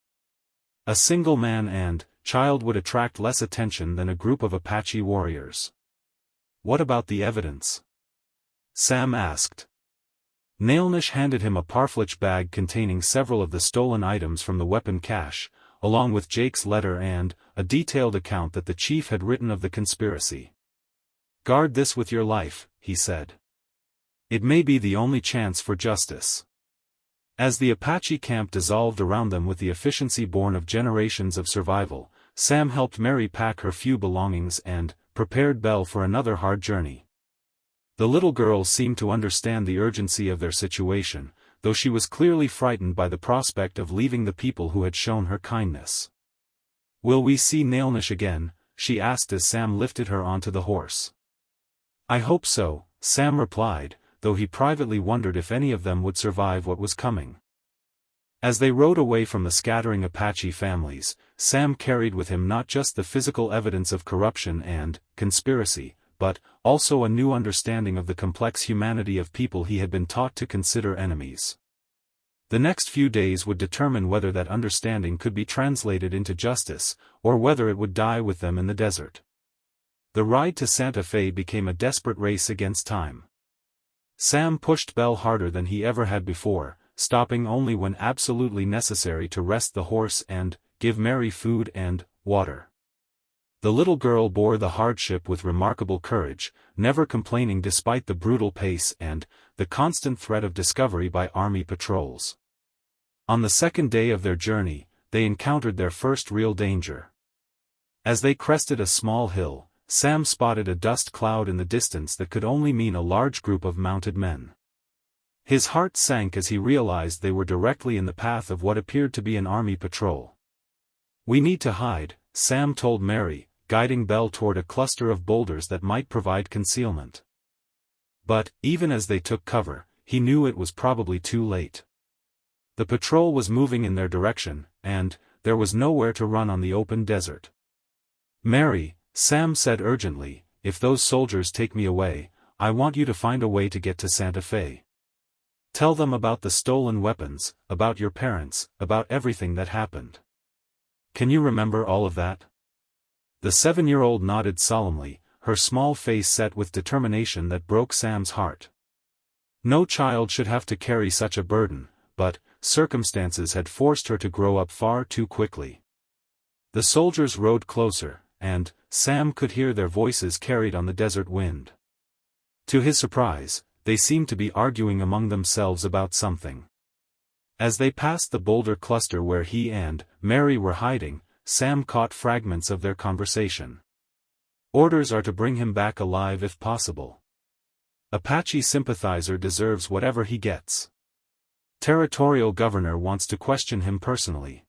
A single man and child would attract less attention than a group of Apache warriors. What about the evidence? Sam asked. Nailnish handed him a parfleche bag containing several of the stolen items from the weapon cache, along with Jake's letter and a detailed account that the chief had written of the conspiracy. Guard this with your life, he said. It may be the only chance for justice. As the Apache camp dissolved around them with the efficiency born of generations of survival, Sam helped Mary pack her few belongings and prepared Belle for another hard journey. The little girl seemed to understand the urgency of their situation, though she was clearly frightened by the prospect of leaving the people who had shown her kindness. Will we see Nailnish again? She asked as Sam lifted her onto the horse. I hope so, Sam replied, though he privately wondered if any of them would survive what was coming. As they rode away from the scattering Apache families, Sam carried with him not just the physical evidence of corruption and conspiracy, but also a new understanding of the complex humanity of people he had been taught to consider enemies. The next few days would determine whether that understanding could be translated into justice, or whether it would die with them in the desert. The ride to Santa Fe became a desperate race against time. Sam pushed Belle harder than he ever had before, stopping only when absolutely necessary to rest the horse and give Mary food and water. The little girl bore the hardship with remarkable courage, never complaining despite the brutal pace and the constant threat of discovery by army patrols. On the second day of their journey, they encountered their first real danger. As they crested a small hill, Sam spotted a dust cloud in the distance that could only mean a large group of mounted men. His heart sank as he realized they were directly in the path of what appeared to be an army patrol. We need to hide, Sam told Mary, guiding Belle toward a cluster of boulders that might provide concealment. But, even as they took cover, he knew it was probably too late. The patrol was moving in their direction, and there was nowhere to run on the open desert. Mary, Sam said urgently, if those soldiers take me away, I want you to find a way to get to Santa Fe. Tell them about the stolen weapons, about your parents, about everything that happened. Can you remember all of that? The 7-year-old nodded solemnly, her small face set with determination that broke Sam's heart. No child should have to carry such a burden, but circumstances had forced her to grow up far too quickly. The soldiers rode closer, and Sam could hear their voices carried on the desert wind. To his surprise, they seemed to be arguing among themselves about something. As they passed the boulder cluster where he and Mary were hiding, Sam caught fragments of their conversation. Orders are to bring him back alive if possible. Apache sympathizer deserves whatever he gets. Territorial governor wants to question him personally.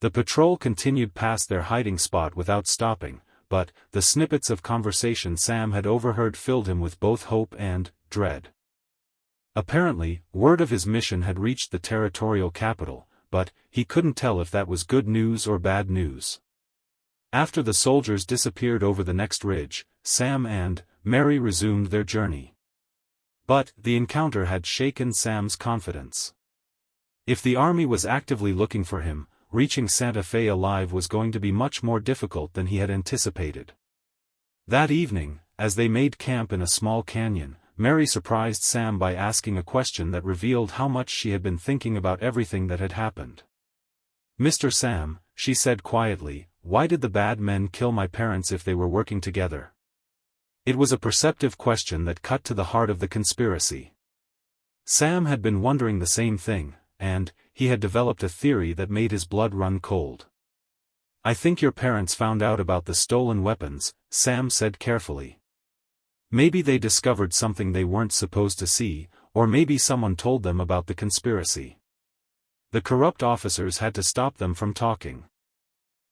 The patrol continued past their hiding spot without stopping, but the snippets of conversation Sam had overheard filled him with both hope and dread. Apparently, word of his mission had reached the territorial capital, but he couldn't tell if that was good news or bad news. After the soldiers disappeared over the next ridge, Sam and Mary resumed their journey. But the encounter had shaken Sam's confidence. If the army was actively looking for him, reaching Santa Fe alive was going to be much more difficult than he had anticipated. That evening, as they made camp in a small canyon, Mary surprised Sam by asking a question that revealed how much she had been thinking about everything that had happened. Mr. Sam, she said quietly, why did the bad men kill my parents if they were working together? It was a perceptive question that cut to the heart of the conspiracy. Sam had been wondering the same thing, and he had developed a theory that made his blood run cold. "I think your parents found out about the stolen weapons," Sam said carefully. "Maybe they discovered something they weren't supposed to see, or maybe someone told them about the conspiracy. The corrupt officers had to stop them from talking."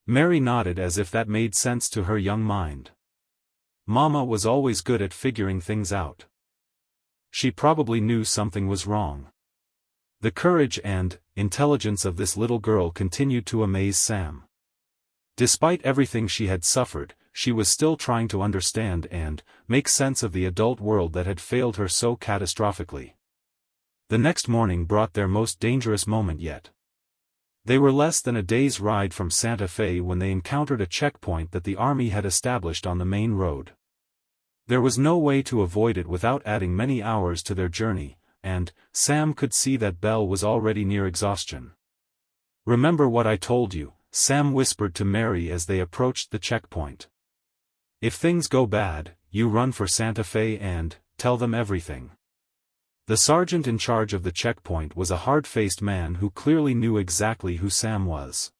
Mary nodded as if that made sense to her young mind. Mama was always good at figuring things out. She probably knew something was wrong. The courage and intelligence of this little girl continued to amaze Sam. Despite everything she had suffered, she was still trying to understand and make sense of the adult world that had failed her so catastrophically. The next morning brought their most dangerous moment yet. They were less than a day's ride from Santa Fe when they encountered a checkpoint that the army had established on the main road. There was no way to avoid it without adding many hours to their journey, and Sam could see that Belle was already near exhaustion. "Remember what I told you," Sam whispered to Mary as they approached the checkpoint. "If things go bad, you run for Santa Fe and tell them everything." The sergeant in charge of the checkpoint was a hard-faced man who clearly knew exactly who Sam was.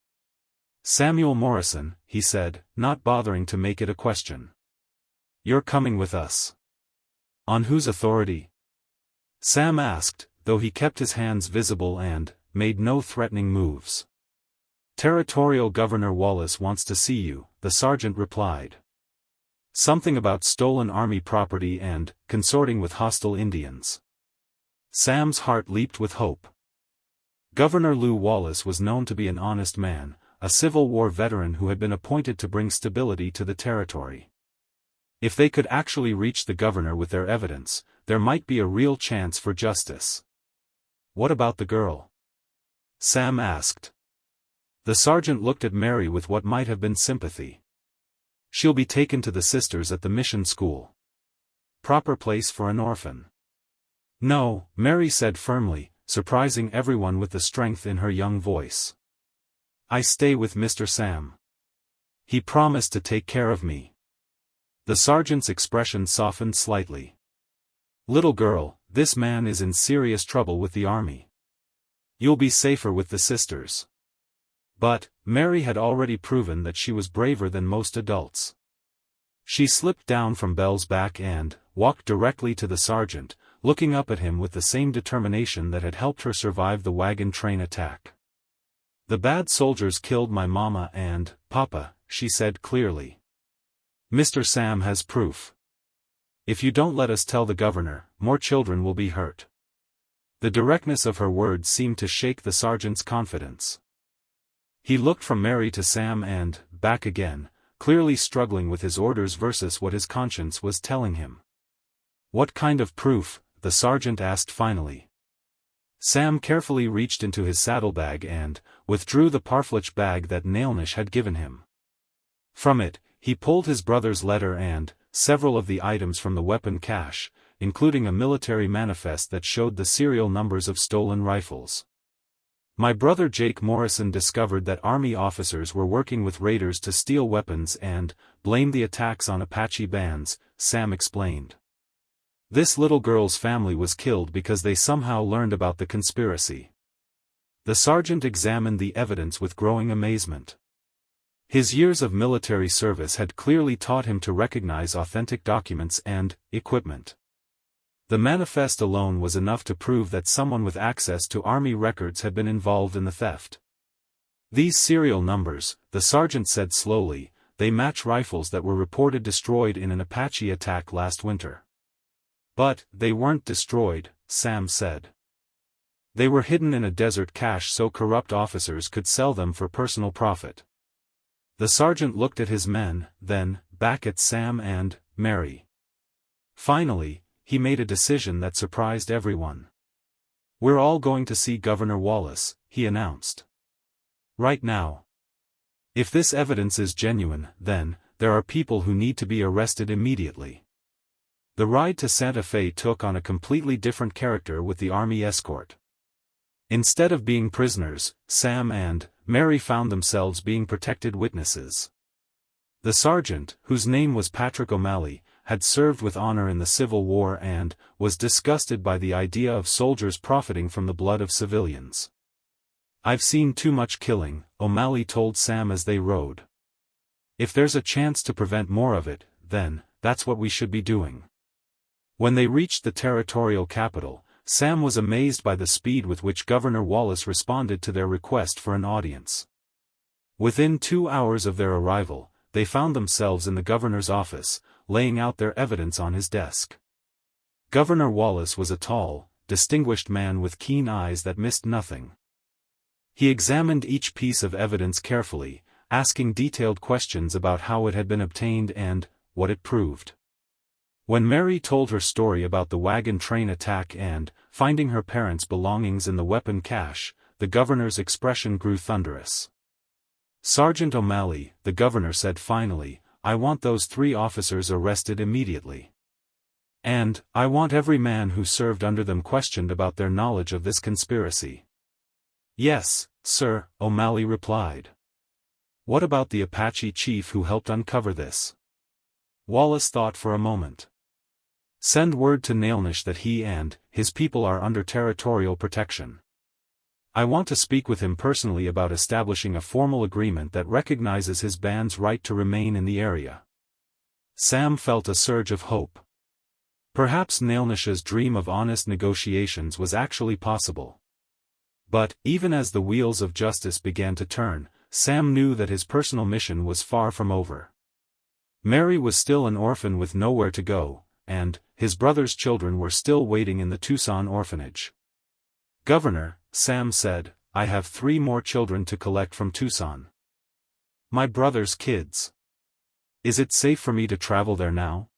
"Samuel Morrison," he said, not bothering to make it a question. "You're coming with us." "On whose authority?" Sam asked, though he kept his hands visible and made no threatening moves. "Territorial Governor Wallace wants to see you," the sergeant replied. "Something about stolen army property and consorting with hostile Indians." Sam's heart leaped with hope. Governor Lew Wallace was known to be an honest man, a Civil War veteran who had been appointed to bring stability to the territory. If they could actually reach the governor with their evidence, there might be a real chance for justice. "What about the girl?" Sam asked. The sergeant looked at Mary with what might have been sympathy. "She'll be taken to the sisters at the mission school. Proper place for an orphan." "No," Mary said firmly, surprising everyone with the strength in her young voice. "I stay with Mr. Sam. He promised to take care of me." The sergeant's expression softened slightly. "Little girl, this man is in serious trouble with the army. You'll be safer with the sisters." But Mary had already proven that she was braver than most adults. She slipped down from Belle's back and walked directly to the sergeant, looking up at him with the same determination that had helped her survive the wagon train attack. "The bad soldiers killed my mama and papa," she said clearly. "Mr. Sam has proof. If you don't let us tell the governor, more children will be hurt." The directness of her words seemed to shake the sergeant's confidence. He looked from Mary to Sam and back again, clearly struggling with his orders versus what his conscience was telling him. "What kind of proof?" the sergeant asked finally. Sam carefully reached into his saddlebag and withdrew the parfleche bag that Nailnish had given him. From it, he pulled his brother's letter and several of the items from the weapon cache, including a military manifest that showed the serial numbers of stolen rifles. "My brother Jake Morrison discovered that Army officers were working with raiders to steal weapons and blamed the attacks on Apache bands," Sam explained. "This little girl's family was killed because they somehow learned about the conspiracy." The sergeant examined the evidence with growing amazement. His years of military service had clearly taught him to recognize authentic documents and equipment. The manifest alone was enough to prove that someone with access to Army records had been involved in the theft. "These serial numbers," the sergeant said slowly, "they match rifles that were reported destroyed in an Apache attack last winter." "But they weren't destroyed," Sam said. "They were hidden in a desert cache so corrupt officers could sell them for personal profit." The sergeant looked at his men, then back at Sam and Mary. Finally, he made a decision that surprised everyone. "We're all going to see Governor Wallace," he announced. "Right now. If this evidence is genuine, then there are people who need to be arrested immediately." The ride to Santa Fe took on a completely different character with the Army escort. Instead of being prisoners, Sam and Mary found themselves being protected witnesses. The sergeant, whose name was Patrick O'Malley, had served with honor in the Civil War and was disgusted by the idea of soldiers profiting from the blood of civilians. "I've seen too much killing," O'Malley told Sam as they rode. "If there's a chance to prevent more of it, then that's what we should be doing." When they reached the territorial capital, Sam was amazed by the speed with which Governor Wallace responded to their request for an audience. Within 2 hours of their arrival, they found themselves in the governor's office, laying out their evidence on his desk. Governor Wallace was a tall, distinguished man with keen eyes that missed nothing. He examined each piece of evidence carefully, asking detailed questions about how it had been obtained and what it proved. When Mary told her story about the wagon train attack and finding her parents' belongings in the weapon cache, the governor's expression grew thunderous. "Sergeant O'Malley," the governor said finally, "I want those 3 officers arrested immediately. And I want every man who served under them questioned about their knowledge of this conspiracy." "Yes, sir," O'Malley replied. "What about the Apache chief who helped uncover this?" Wallace thought for a moment. "Send word to Nailnish that he and his people are under territorial protection. I want to speak with him personally about establishing a formal agreement that recognizes his band's right to remain in the area." Sam felt a surge of hope. Perhaps Nailnish's dream of honest negotiations was actually possible. But, even as the wheels of justice began to turn, Sam knew that his personal mission was far from over. Mary was still an orphan with nowhere to go, and his brother's children were still waiting in the Tucson orphanage. "Governor," Sam said, "I have 3 more children to collect from Tucson. My brother's kids. Is it safe for me to travel there now?"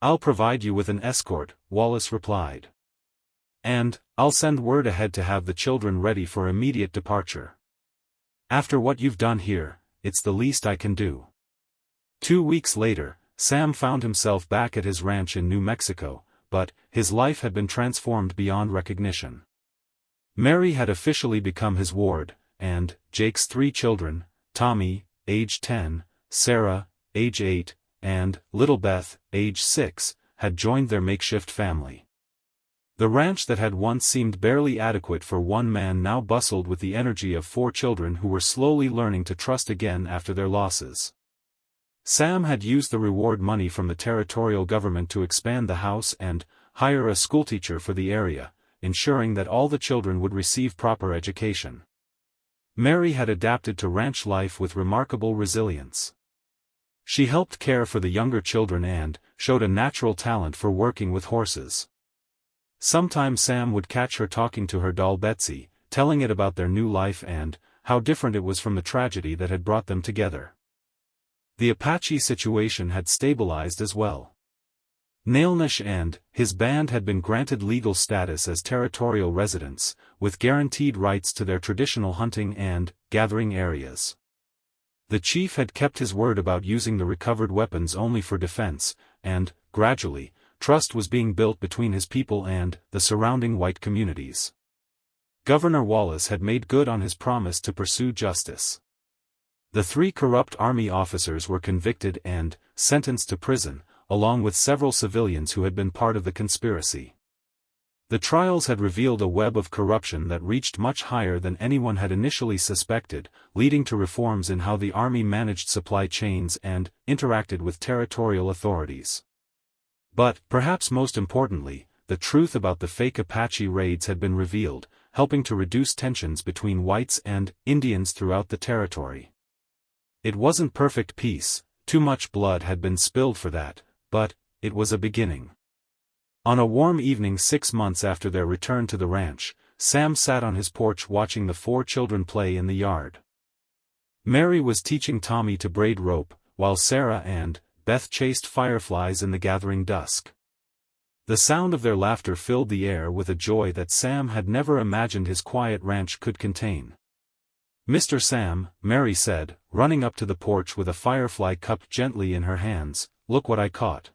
"I'll provide you with an escort," Wallace replied. "And I'll send word ahead to have the children ready for immediate departure. After what you've done here, it's the least I can do." 2 weeks later, Sam found himself back at his ranch in New Mexico, but his life had been transformed beyond recognition. Mary had officially become his ward, and Jake's 3 children, Tommy, age 10, Sarah, age 8, and little Beth, age 6, had joined their makeshift family. The ranch that had once seemed barely adequate for one man now bustled with the energy of 4 children who were slowly learning to trust again after their losses. Sam had used the reward money from the territorial government to expand the house and hire a schoolteacher for the area, ensuring that all the children would receive proper education. Mary had adapted to ranch life with remarkable resilience. She helped care for the younger children and showed a natural talent for working with horses. Sometimes Sam would catch her talking to her doll Betsy, telling it about their new life and how different it was from the tragedy that had brought them together. The Apache situation had stabilized as well. Nailnish and his band had been granted legal status as territorial residents, with guaranteed rights to their traditional hunting and gathering areas. The chief had kept his word about using the recovered weapons only for defense, and, gradually, trust was being built between his people and the surrounding white communities. Governor Wallace had made good on his promise to pursue justice. The 3 corrupt army officers were convicted and sentenced to prison, along with several civilians who had been part of the conspiracy. The trials had revealed a web of corruption that reached much higher than anyone had initially suspected, leading to reforms in how the army managed supply chains and interacted with territorial authorities. But, perhaps most importantly, the truth about the fake Apache raids had been revealed, helping to reduce tensions between whites and Indians throughout the territory. It wasn't perfect peace, too much blood had been spilled for that, but it was a beginning. On a warm evening 6 months after their return to the ranch, Sam sat on his porch watching the 4 children play in the yard. Mary was teaching Tommy to braid rope, while Sarah and Beth chased fireflies in the gathering dusk. The sound of their laughter filled the air with a joy that Sam had never imagined his quiet ranch could contain. "Mr. Sam," Mary said, running up to the porch with a firefly cup gently in her hands, "look what I caught."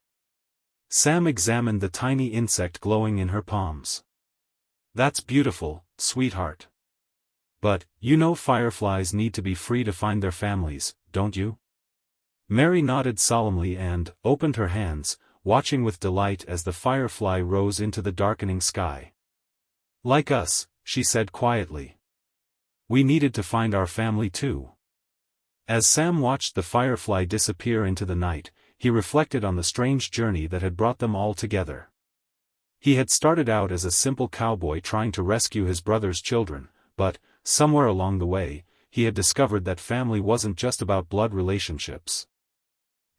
Sam examined the tiny insect glowing in her palms. "That's beautiful, sweetheart. But, you know fireflies need to be free to find their families, don't you?" Mary nodded solemnly and opened her hands, watching with delight as the firefly rose into the darkening sky. "Like us," she said quietly. "We needed to find our family too." As Sam watched the firefly disappear into the night, he reflected on the strange journey that had brought them all together. He had started out as a simple cowboy trying to rescue his brother's children, but, somewhere along the way, he had discovered that family wasn't just about blood relationships.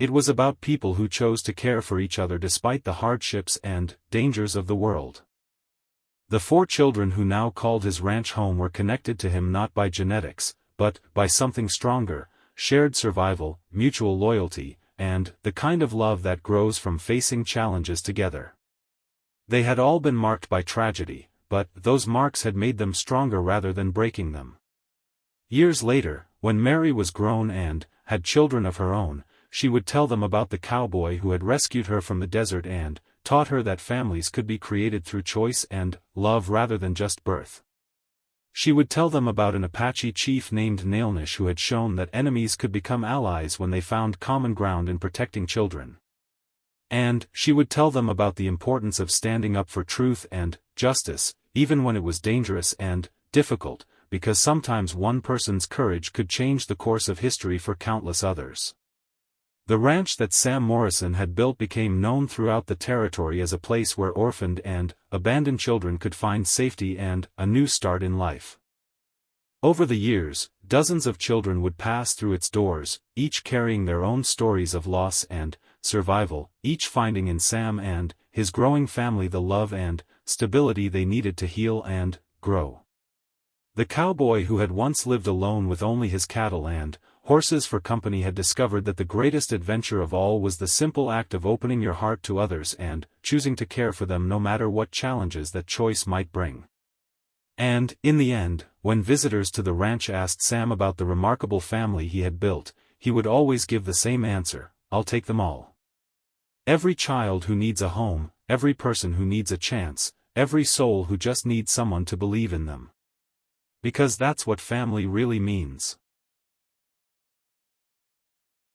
It was about people who chose to care for each other despite the hardships and dangers of the world. The 4 children who now called his ranch home were connected to him not by genetics, but by something stronger: shared survival, mutual loyalty, and the kind of love that grows from facing challenges together. They had all been marked by tragedy, but those marks had made them stronger rather than breaking them. Years later, when Mary was grown and had children of her own, she would tell them about the cowboy who had rescued her from the desert and taught her that families could be created through choice and love rather than just birth. She would tell them about an Apache chief named Nailnish who had shown that enemies could become allies when they found common ground in protecting children. And she would tell them about the importance of standing up for truth and justice, even when it was dangerous and difficult, because sometimes one person's courage could change the course of history for countless others. The ranch that Sam Morrison had built became known throughout the territory as a place where orphaned and abandoned children could find safety and a new start in life. Over the years, dozens of children would pass through its doors, each carrying their own stories of loss and survival, each finding in Sam and his growing family the love and stability they needed to heal and grow. The cowboy who had once lived alone with only his cattle and horses for company had discovered that the greatest adventure of all was the simple act of opening your heart to others and choosing to care for them no matter what challenges that choice might bring. And, in the end, when visitors to the ranch asked Sam about the remarkable family he had built, he would always give the same answer: "I'll take them all. Every child who needs a home, every person who needs a chance, every soul who just needs someone to believe in them." Because that's what family really means.